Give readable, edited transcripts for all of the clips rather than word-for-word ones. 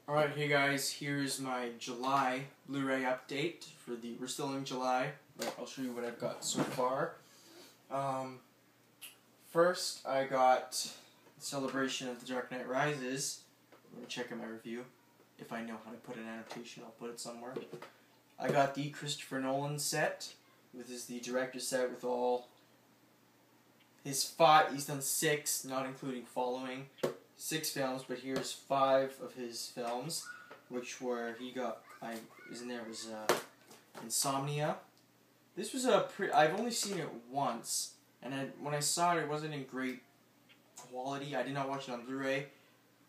Alright, hey guys, here's my July Blu-ray update we're still in July, but I'll show you what I've got so far. First, I got Celebration of The Dark Knight Rises. Let me check in my review. If I know how to put an annotation, I'll put it somewhere. I got the Christopher Nolan set. This is the director's set with all his he's done 6, not including following. 6 films, but here's 5 of his films, which were, Insomnia. This was I've only seen it once, and when I saw it, it wasn't in great quality. I did not watch it on Blu-ray.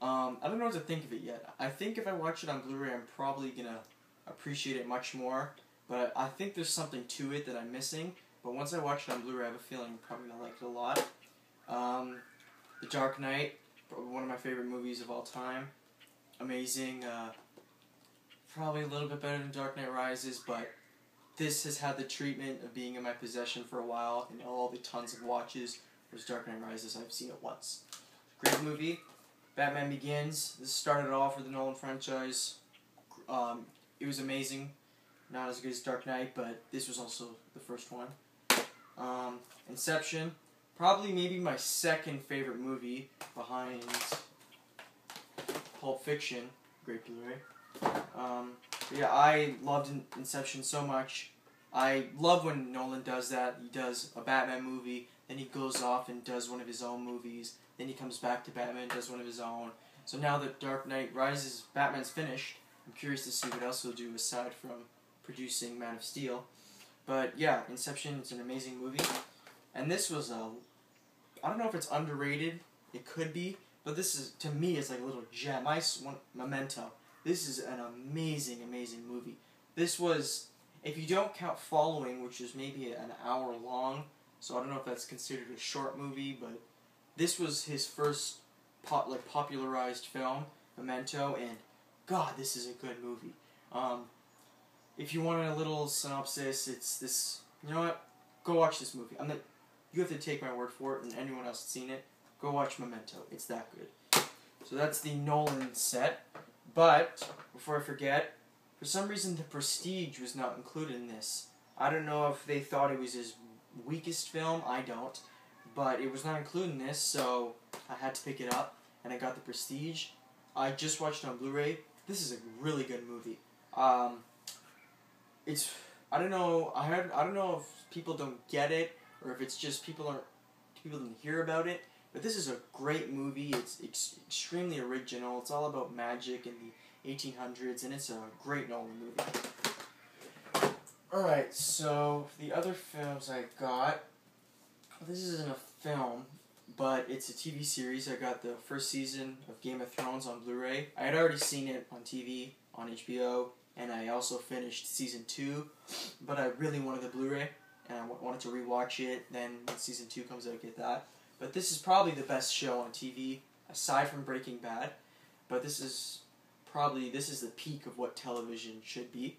I don't know what to think of it yet. I think if I watch it on Blu-ray, I'm probably gonna appreciate it much more, but I think there's something to it that I'm missing, but once I watch it on Blu-ray, I have a feeling I'm probably gonna like it a lot. The Dark Knight. One of my favorite movies of all time. Amazing. Probably a little bit better than Dark Knight Rises, but this has had the treatment of being in my possession for a while, and all the tons of watches. Whereas Dark Knight Rises, I've seen it once. Great movie. Batman Begins. This started off with the Nolan franchise. It was amazing. Not as good as Dark Knight, but this was also the first one. Inception. Probably maybe my second favorite movie behind Pulp Fiction. Great Blu-ray. Yeah, I loved Inception so much. I love when Nolan does that. He does a Batman movie, then he goes off and does one of his own movies, then he comes back to Batman and does one of his own. So now that Dark Knight Rises, Batman's finished, I'm curious to see what else he'll do aside from producing Man of Steel. But yeah, Inception is an amazing movie. And this was I don't know if it's underrated. It could be, but this is, to me, it's like a little gem. Memento. This is an amazing, amazing movie. This was, if you don't count Following, which is maybe an hour long, so I don't know if that's considered a short movie, but this was his first popularized film, Memento, and God, this is a good movie. If you want a little synopsis, it's this. You know what? Go watch this movie. You have to take my word for it, and anyone else that's seen it, go watch Memento. It's that good. So that's the Nolan set. But, before I forget, for some reason The Prestige was not included in this. I don't know if they thought it was his weakest film. I don't. But it was not included in this, so I had to pick it up, and I got The Prestige. I just watched it on Blu-ray. This is a really good movie. I don't know if people don't get it, or if it's just people didn't hear about it, but this is a great movie. It's extremely original. It's all about magic in the 1800s, and it's a great Nolan movie. Alright, so the other films I got, this isn't a film, but it's a TV series. I got the first season of Game of Thrones on Blu-ray. I had already seen it on TV, on HBO, and I also finished season 2, but I really wanted the Blu-ray, and I wanted to rewatch it. Then when season 2 comes out, get that. But this is probably the best show on TV, aside from Breaking Bad. But this is the peak of what television should be.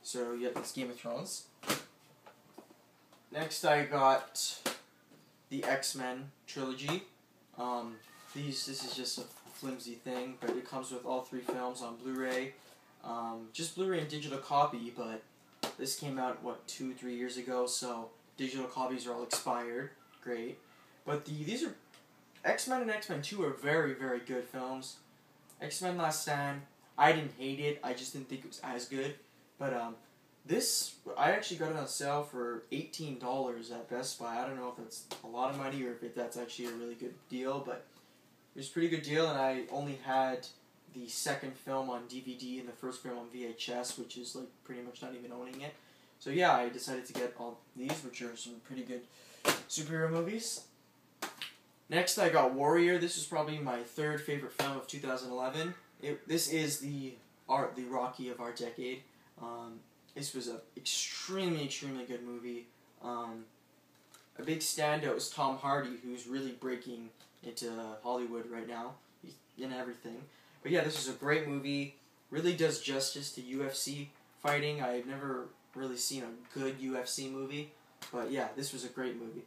So yeah, it's Game of Thrones. Next, I got the X-Men trilogy. This is just a flimsy thing, but it comes with all 3 films on Blu-ray. Just Blu-ray and digital copy, but this came out, 2-3 years ago, so digital copies are all expired. Great. But these are, X-Men and X-Men 2 are very, very good films. X-Men Last Stand, I didn't hate it, I just didn't think it was as good. But this, I actually got it on sale for $18 at Best Buy. I don't know if that's a lot of money or if that's actually a really good deal, but it was a pretty good deal, and I only had the second film on DVD and the first film on VHS, which is like pretty much not even owning it. So yeah, I decided to get all these, which are some pretty good superhero movies. Next, I got Warrior. This is probably my 3rd favorite film of 2011. This is the Rocky of our decade. This was an extremely, extremely good movie. A big standout is Tom Hardy, who's really breaking into Hollywood right now. He's in everything. But yeah, this is a great movie. Really does justice to UFC fighting. I've never really seen a good UFC movie. But yeah, this was a great movie.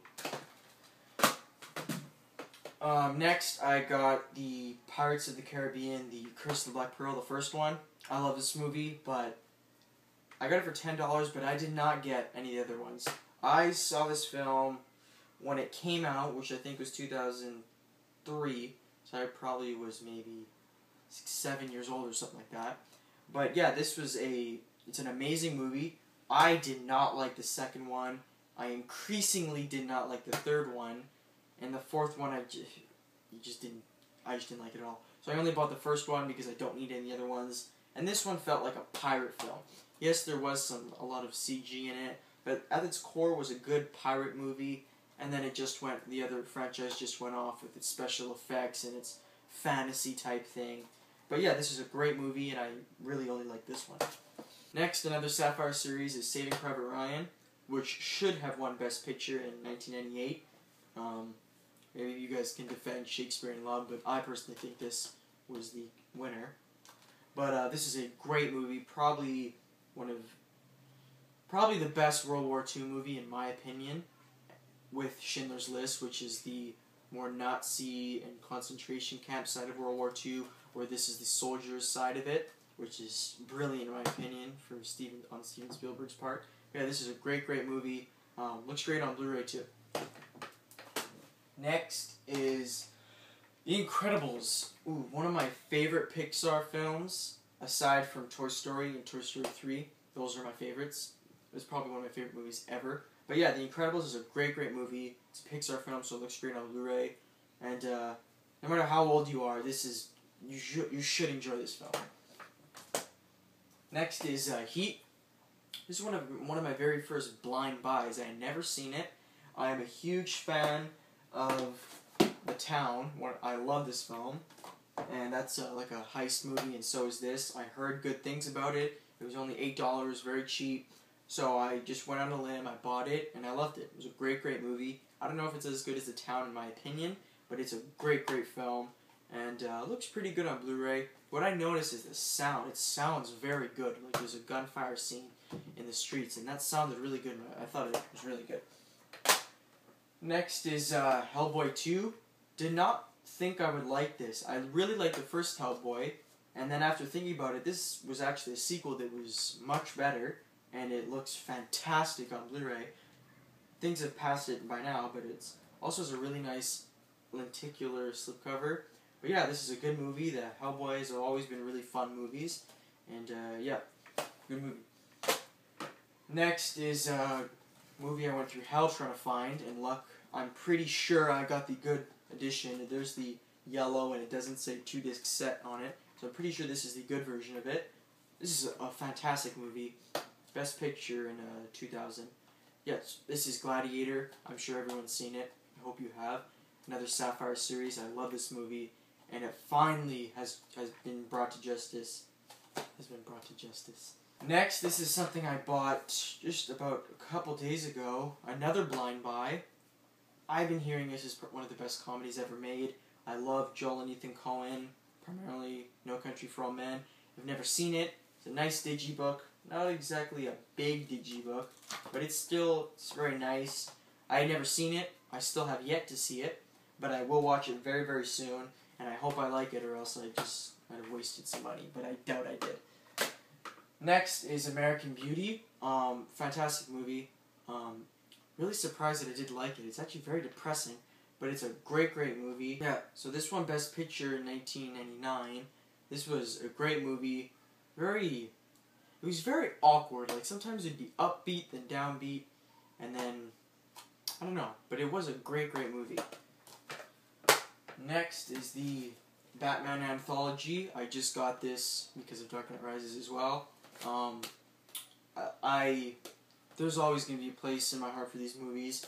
Next, I got the Pirates of the Caribbean, the Curse of the Black Pearl, the first one. I love this movie, but I got it for $10, but I did not get any of the other ones. I saw this film when it came out, which I think was 2003, so I probably was maybe 7 years old or something like that. But yeah, it's an amazing movie. I did not like the second one. I increasingly did not like the third one. And the fourth one, I just didn't like it at all. So I only bought the first one because I don't need any other ones. And this one felt like a pirate film. Yes, there was a lot of CG in it, but at its core was a good pirate movie. And then the other franchise just went off with its special effects and its fantasy type thing. But yeah, this is a great movie, and I really only like this one. Next, another Sapphire series is Saving Private Ryan, which should have won Best Picture in 1998. Maybe you guys can defend Shakespeare in Love, but I personally think this was the winner. But this is a great movie, probably the best World War II movie in my opinion, with Schindler's List, which is the more Nazi and concentration camp side of World War II, where this is the soldiers' side of it, which is brilliant in my opinion on Steven Spielberg's part. Yeah, this is a great movie. Looks great on Blu-ray too. Next is The Incredibles. Ooh, one of my favorite Pixar films, aside from Toy Story and Toy Story 3. Those are my favorites. It's probably one of my favorite movies ever. But yeah, The Incredibles is a great movie. It's a Pixar film, so it looks great on Blu-ray. And no matter how old you are, you should enjoy this film. Next is Heat. This is one of my very first blind buys. I had never seen it. I am a huge fan of The Town. I love this film, and that's like a heist movie, and so is this. I heard good things about it. It was only $8, very cheap. So I just went on a limb, I bought it, and I loved it. It was a great movie. I don't know if it's as good as The Town in my opinion, but it's a great film, and looks pretty good on Blu-ray. What I noticed is the sound. It sounds very good. Like there's a gunfire scene in the streets, and that sounded really good. I thought it was really good. Next is Hellboy 2. Did not think I would like this. I really liked the first Hellboy, and then after thinking about it, this was actually a sequel that was much better. And it looks fantastic on Blu-ray. Things have passed it by now, but it also has a really nice lenticular slipcover. But yeah, this is a good movie. The Hellboys have always been really fun movies. And yeah, good movie. Next is a movie I went through hell trying to find, and luck, I'm pretty sure I got the good edition. There's the yellow, and it doesn't say 2-disc set on it. So I'm pretty sure this is the good version of it. This is a fantastic movie. Best Picture in 2000. Yes, this is Gladiator. I'm sure everyone's seen it. I hope you have. Another Sapphire series. I love this movie, and it finally has been brought to justice. Next, this is something I bought just about a couple days ago. Another blind buy. I've been hearing this is one of the best comedies ever made. I love Joel and Ethan Coen, primarily No Country for Old Men. I've never seen it. It's a nice digibook. Not exactly a big digibook, but it's very nice. I had never seen it. I still have yet to see it, but I will watch it very, very soon, and I hope I like it, or else I just might have wasted some money, but I doubt I did. Next is American Beauty. Fantastic movie. Really surprised that I did like it. It's actually very depressing, but it's a great movie. Yeah, so this won Best Picture in 1999. This was a great movie. It was very awkward. Like, sometimes it'd be upbeat, then downbeat, and then, I don't know. But it was a great movie. Next is the Batman Anthology. I just got this because of Dark Knight Rises as well. There's always going to be a place in my heart for these movies.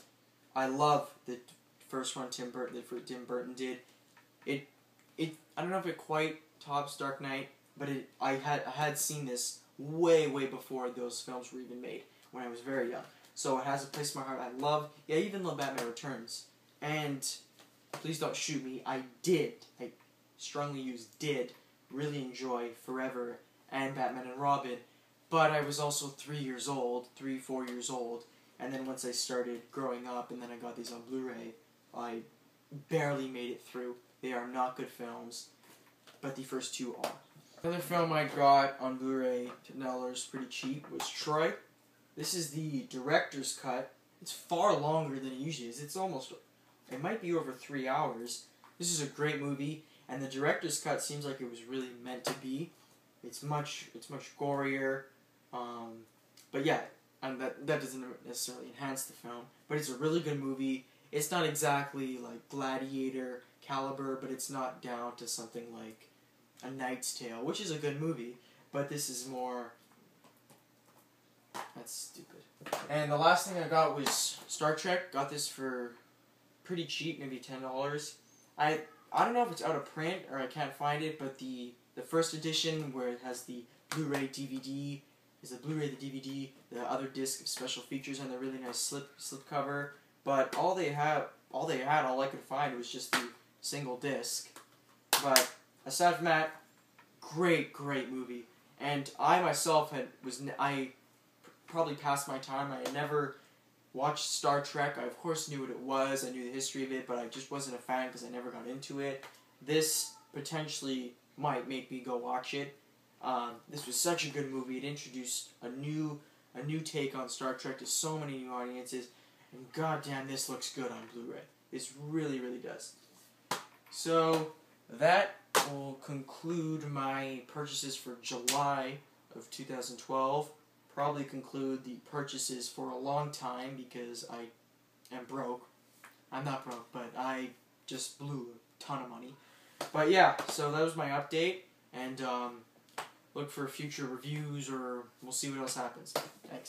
I love the first one Tim Burton did. I don't know if it quite tops Dark Knight, but I had seen this way before those films were even made, when I was very young. So it has a place in my heart. I even love Batman Returns. And please don't shoot me. I strongly use did really enjoy Forever and Batman and Robin, but I was also 4 years old, and then once I started growing up and then I got these on Blu-ray, I barely made it through. They are not good films, but the first two are. Another film I got on Blu-ray, $10, pretty cheap, was Troy. This is the director's cut. It's far longer than it usually is. It might be over 3 hours. This is a great movie, and the director's cut seems like it was really meant to be. It's much gorier, but yeah, and that doesn't necessarily enhance the film. But it's a really good movie. It's not exactly like Gladiator caliber, but it's not down to something like A Knight's Tale, which is a good movie. But this is more. That's stupid. And the last thing I got was Star Trek. Got this for pretty cheap, maybe $10. I don't know if it's out of print or I can't find it, but the first edition where it has the Blu-ray DVD is the Blu-ray, the DVD, the other disc of special features, and the really nice slip cover. But all I could find was just the single disc. But aside from that, great movie. And I myself I probably past my time. I had never watched Star Trek. I of course knew what it was. I knew the history of it, but I just wasn't a fan because I never got into it. This potentially might make me go watch it. This was such a good movie. It introduced a new take on Star Trek to so many new audiences, and goddamn, this looks good on Blu-ray. This really does. So that will conclude my purchases for July of 2012. Probably conclude the purchases for a long time because I am broke. I'm not broke, but I just blew a ton of money. But yeah, so that was my update, and look for future reviews, or we'll see what else happens. Thanks.